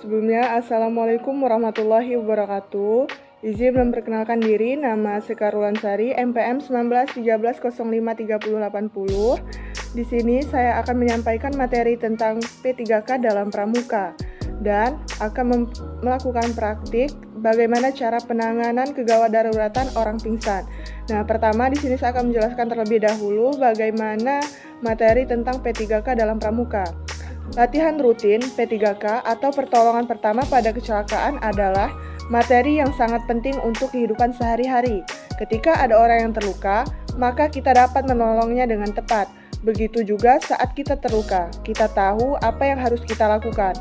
Sebelumnya, Assalamualaikum warahmatullahi wabarakatuh. Izin memperkenalkan diri, nama Sekarulan Sari, MPM 1913053080. Di sini saya akan menyampaikan materi tentang P3K dalam pramuka dan akan melakukan praktik bagaimana cara penanganan kegawat daruratan orang pingsan. Nah, pertama di sini saya akan menjelaskan terlebih dahulu bagaimana materi tentang P3K dalam pramuka. Latihan rutin P3K atau pertolongan pertama pada kecelakaan adalah materi yang sangat penting untuk kehidupan sehari-hari. Ketika ada orang yang terluka, maka kita dapat menolongnya dengan tepat. Begitu juga saat kita terluka, kita tahu apa yang harus kita lakukan.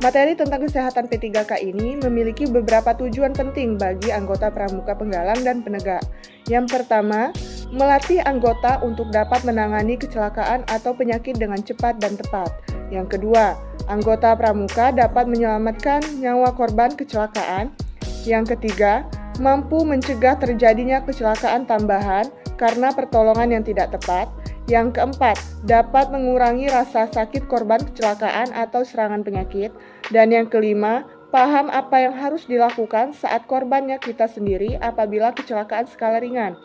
Materi tentang kesehatan P3K ini memiliki beberapa tujuan penting bagi anggota pramuka penggalang dan penegak. Yang pertama, melatih anggota untuk dapat menangani kecelakaan atau penyakit dengan cepat dan tepat. Yang kedua, anggota pramuka dapat menyelamatkan nyawa korban kecelakaan. Yang ketiga, mampu mencegah terjadinya kecelakaan tambahan karena pertolongan yang tidak tepat. Yang keempat, dapat mengurangi rasa sakit korban kecelakaan atau serangan penyakit. Dan yang kelima, paham apa yang harus dilakukan saat korbannya kita sendiri apabila kecelakaan skala ringan.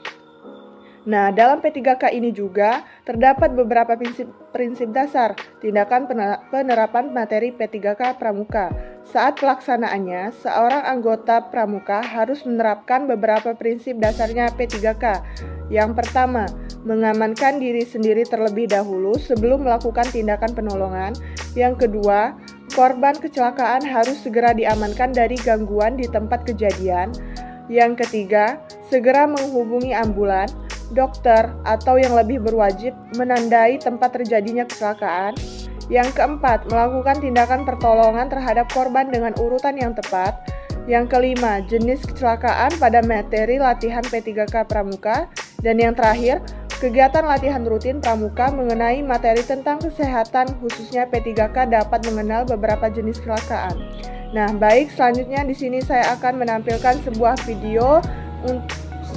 Nah, dalam P3K ini juga terdapat beberapa prinsip dasar tindakan penerapan materi P3K pramuka. Saat pelaksanaannya, seorang anggota pramuka harus menerapkan beberapa prinsip dasarnya P3K. Yang pertama, mengamankan diri sendiri terlebih dahulu sebelum melakukan tindakan penolongan. Yang kedua, korban kecelakaan harus segera diamankan dari gangguan di tempat kejadian. Yang ketiga, segera menghubungi ambulan, dokter, atau yang lebih berwajib menandai tempat terjadinya kecelakaan. Yang keempat, melakukan tindakan pertolongan terhadap korban dengan urutan yang tepat. Yang kelima, jenis kecelakaan pada materi latihan P3K pramuka. Dan yang terakhir, kegiatan latihan rutin pramuka mengenai materi tentang kesehatan khususnya P3K dapat mengenal beberapa jenis kecelakaan. Nah, baik, selanjutnya di sini saya akan menampilkan sebuah video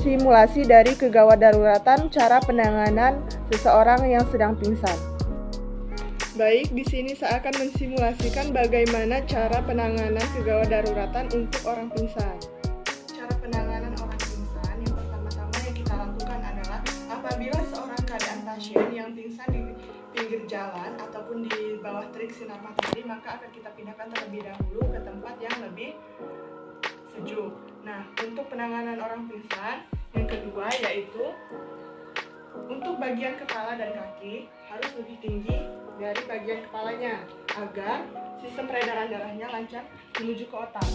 simulasi dari kegawat daruratan cara penanganan seseorang yang sedang pingsan. Baik, di sini saya akan mensimulasikan bagaimana cara penanganan kegawat daruratan untuk orang pingsan. Cara penanganan orang pingsan yang pertama-tama yang kita lakukan adalah apabila seorang keadaan pasien yang pingsan di pinggir jalan ataupun di bawah terik sinar matahari, maka akan kita pindahkan terlebih dahulu ke tempat yang lebih sejuk. Nah, untuk penanganan orang pingsan yang kedua yaitu untuk bagian kepala dan kaki harus lebih tinggi dari bagian kepalanya agar sistem peredaran darahnya lancar menuju ke otak.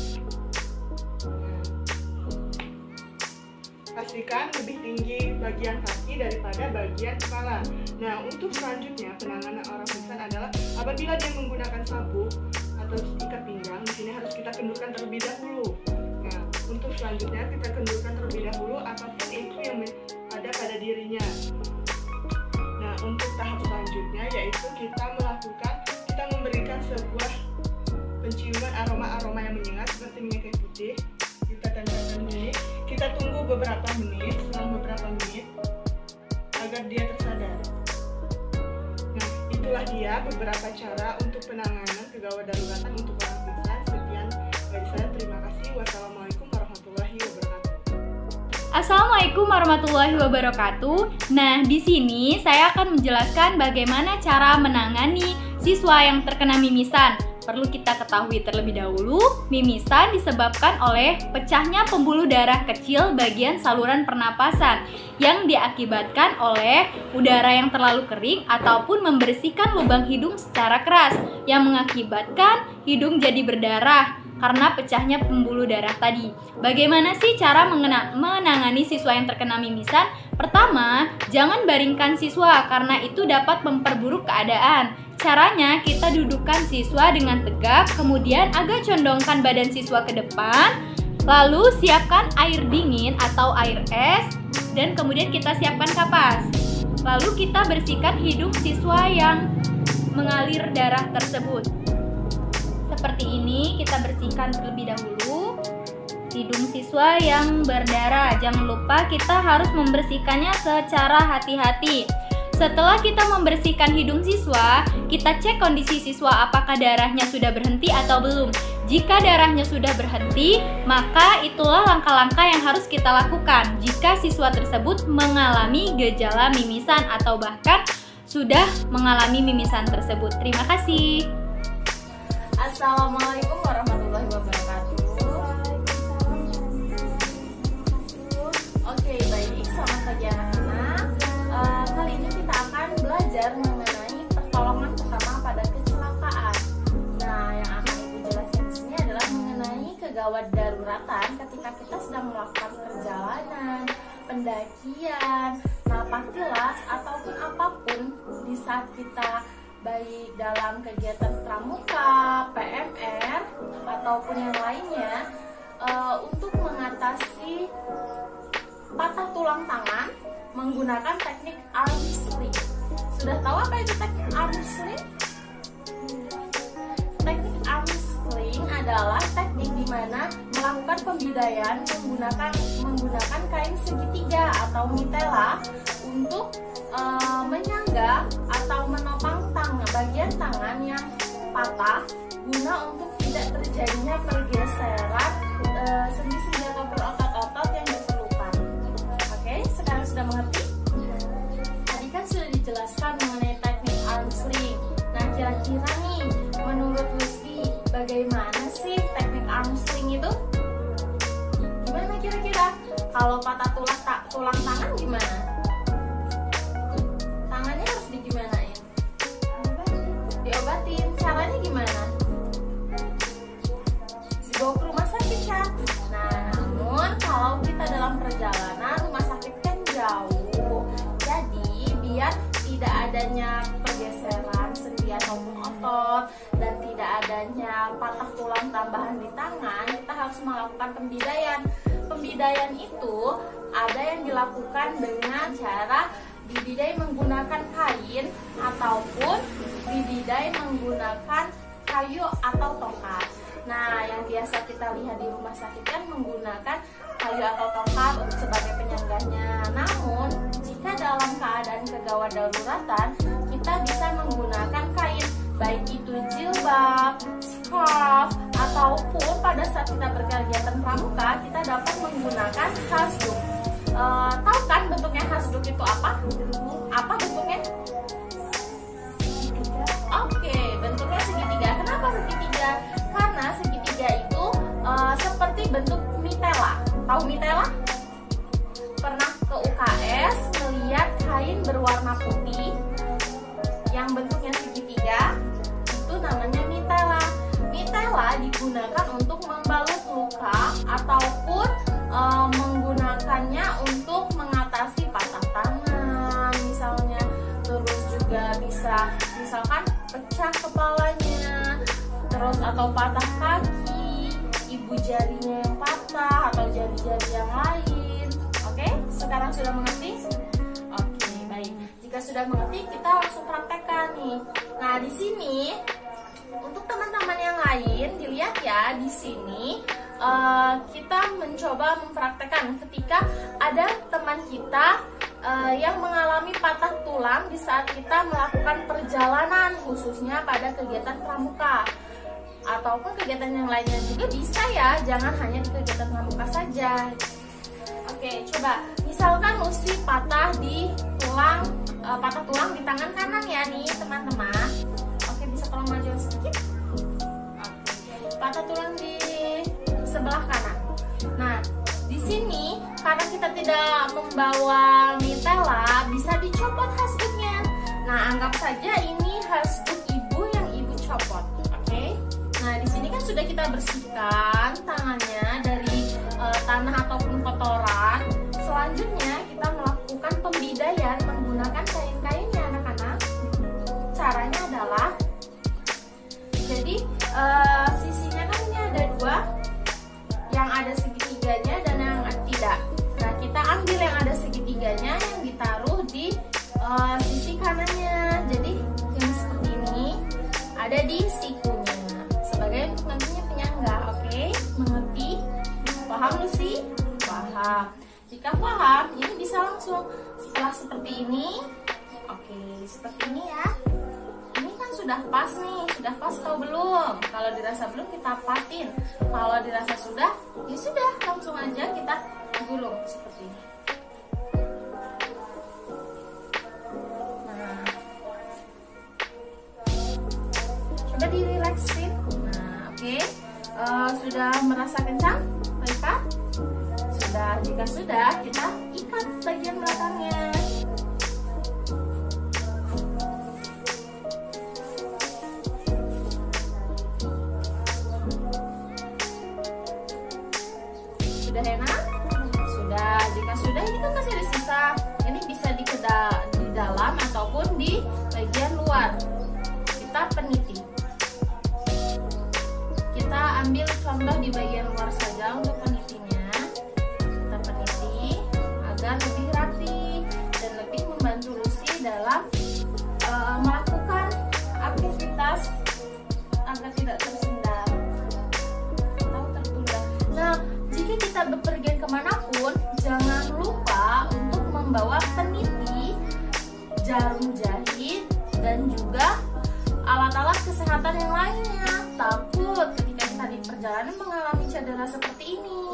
Pastikan lebih tinggi bagian kaki daripada bagian kepala. Nah, untuk selanjutnya penanganan orang pingsan adalah apabila dia menggunakan sabuk atau ikat pinggang, di sini harus kita kendurkan terlebih dahulu. Nah, untuk selanjutnya kita kendurkan terlebih dahulu apapun itu yang ada pada dirinya. Nah, untuk tahap selanjutnya yaitu kita memberikan sebuah penciuman aroma-aroma yang menyengat seperti minyak kayu putih. Kita tempelkan ini, kita tunggu beberapa menit, selang beberapa menit agar dia tersadar. Nah, itulah dia beberapa cara untuk penanganan kegawat daruratan untuk orang pingsan. Sekian dari saya, terima kasih. Wassalamualaikum warahmatullahi wabarakatuh. Assalamualaikum warahmatullahi wabarakatuh. Nah, di sini saya akan menjelaskan bagaimana cara menangani siswa yang terkena mimisan. Perlu kita ketahui terlebih dahulu, mimisan disebabkan oleh pecahnya pembuluh darah kecil bagian saluran pernapasan yang diakibatkan oleh udara yang terlalu kering ataupun membersihkan lubang hidung secara keras yang mengakibatkan hidung jadi berdarah karena pecahnya pembuluh darah tadi. Bagaimana sih cara menangani siswa yang terkena mimisan? Pertama, jangan baringkan siswa karena itu dapat memperburuk keadaan. Caranya, kita dudukkan siswa dengan tegak, kemudian agak condongkan badan siswa ke depan, lalu siapkan air dingin atau air es, dan kemudian kita siapkan kapas. Lalu kita bersihkan hidung siswa yang mengalir darah tersebut. Seperti ini, kita bersihkan terlebih dahulu hidung siswa yang berdarah. Jangan lupa kita harus membersihkannya secara hati-hati. Setelah kita membersihkan hidung siswa, kita cek kondisi siswa apakah darahnya sudah berhenti atau belum. Jika darahnya sudah berhenti, maka itulah langkah-langkah yang harus kita lakukan jika siswa tersebut mengalami gejala mimisan atau bahkan sudah mengalami mimisan tersebut. Terima kasih. Assalamualaikum warahmatullahi wabarakatuh. Oke, baik. Selamat pagi anak-anak. Kali ini kita akan belajar mengenai pertolongan pertama pada kecelakaan. Nah, yang akan Ibu jelaskan di sini adalah mengenai kegawat daruratan ketika kita sedang melakukan perjalanan, pendakian, napak tilas ataupun apapun di saat kita baik dalam kegiatan pramuka, PMR, ataupun yang lainnya, untuk mengatasi patah tulang tangan menggunakan teknik arm sling. Sudah tahu apa itu teknik arm sling? Teknik arm sling adalah teknik di mana melakukan pembidaian menggunakan kain segitiga atau mitela untuk menyangga atau menopang bagian tangan yang patah guna untuk tidak terjadinya pergeseran sendi-sendi ataupun otot-otot yang diperlukan. Oke, sekarang sudah mengerti? Tadi kan sudah dijelaskan mengenai teknik arm sling. Nah, kira-kira nih menurut Lucy bagaimana sih teknik arm sling itu? Gimana kira-kira? Kalau patah tulang tangan gimana? Tangannya harus digimanain? Diobatin. Caranya gimana? Dibawa ke rumah sakit kan? Nah, namun kalau kita dalam perjalanan, rumah sakit kan jauh. Jadi biar tidak adanya pergeseran sendi ataupun otot dan tidak adanya patah tulang tambahan di tangan, kita harus melakukan pembidaian. Pembidaian itu ada yang dilakukan dengan cara dibidai menggunakan kain ataupun dibidai menggunakan kayu atau tongkat. Nah, yang biasa kita lihat di rumah sakit kan menggunakan kayu atau tongkat sebagai penyangganya. Namun, jika dalam keadaan kegawat daruratan, kita bisa menggunakan kain, baik itu jilbab, scarf, ataupun pada saat kita berkegiatan pramuka, kita dapat menggunakan hasduk. Tahu kan bentuknya hasduk itu apa? Apa bentuknya? Oke, bentuknya segitiga. Kenapa segitiga? Karena segitiga itu seperti bentuk mitela. Tahu mitela? Pernah ke UKS melihat kain berwarna putih yang bentuknya segitiga? Itu namanya mitela. Mitela digunakan untuk membalut luka ataupun menggunakannya untuk mengatasi patah tangan misalnya, terus juga bisa misalkan pecah kepalanya, terus atau patah kaki, ibu jarinya yang patah atau jari-jari yang lain. Oke, sekarang sudah mengerti? Oke, baik. Jika sudah mengerti, kita langsung praktekkan nih. Nah, di sini untuk teman-teman yang lain dilihat ya, di sini kita mencoba mempraktekkan ketika ada teman kita yang mengalami patah tulang di saat kita melakukan perjalanan, khususnya pada kegiatan pramuka ataupun kegiatan yang lainnya juga bisa ya, jangan hanya di kegiatan pramuka saja. Oke, coba misalkan Lucy patah tulang di tangan kanan ya nih teman-teman. Oke, bisa tolong maju sedikit. Oke, patah tulang di sebelah kanan. Nah, di sini karena kita tidak membawa mitela, bisa dicopot hasduknya. Nah, anggap saja ini hasduk ibu yang ibu copot. Oke. Nah, di sini kan sudah kita bersihkan tangannya dari tanah ataupun kotoran. Selanjutnya kita melakukan pembidaian menggunakan kain-kainnya, anak-anak. Caranya adalah jadi sisinya kan ini ada dua, yang ada segitiganya dan yang tidak. Nah, kita ambil yang ada segitiganya yang ditaruh di sisi kanannya. Jadi yang seperti ini ada di sikunya sebagai untuk nantinya penyangga. Oke, mengerti? Paham Lucy? Paham. Jika paham, ini bisa langsung setelah seperti ini. Oke, seperti ini ya. Ini kan sudah pas nih, sudah pas atau belum? Kalau dirasa belum kita pasin. Kalau dirasa sudah, ya sudah langsung aja kita gulung seperti ini. Nah, coba direlaksin. Nah, oke. Sudah merasa kencang, mereka? Sudah, jika sudah, kita ikat bagian belakangnya. Sudah enak? Sudah, jika sudah ini kan masih ada sisa. Ini bisa di dalam ataupun di bagian luar. Kita peniti. Kita ambil contoh di bagian luar saja untuk penitinya. Kita peniti agar lebih rapi dan lebih membantu Lucy dalam melakukan aktivitas agar tidak tersendat atau tertunda. Nah, jika kita bepergian kemanapun, jangan lupa untuk membawa peniti, jarum jahit, dan juga alat-alat kesehatan yang lainnya. Takut ketika kita di perjalanan mengalami cedera seperti ini.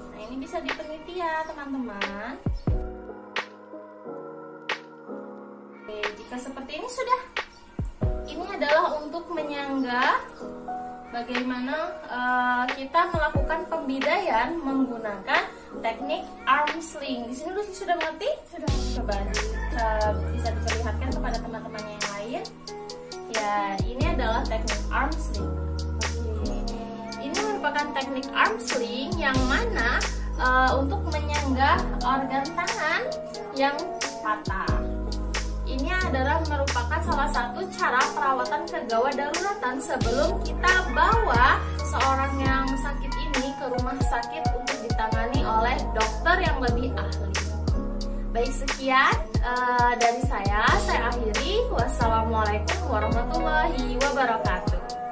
Nah, ini bisa dipeniti ya teman-teman. Oke, jika seperti ini sudah. Ini adalah untuk menyangga bagaimana kita melakukan pembidaian menggunakan teknik arm sling. Di sini Lucy sudah mengerti? Sudah. Coba bisa diperlihatkan kepada teman-teman yang lain. Ya, ini adalah teknik arm sling. Oke. Ini merupakan teknik arm sling yang mana untuk menyangga organ tangan yang patah. Ini adalah merupakan salah satu cara perawatan kegawat daruratan sebelum kita bawa seorang yang sakit ini ke rumah sakit untuk ditangani oleh dokter yang lebih ahli. Baik, sekian dari saya akhiri. Wassalamualaikum warahmatullahi wabarakatuh.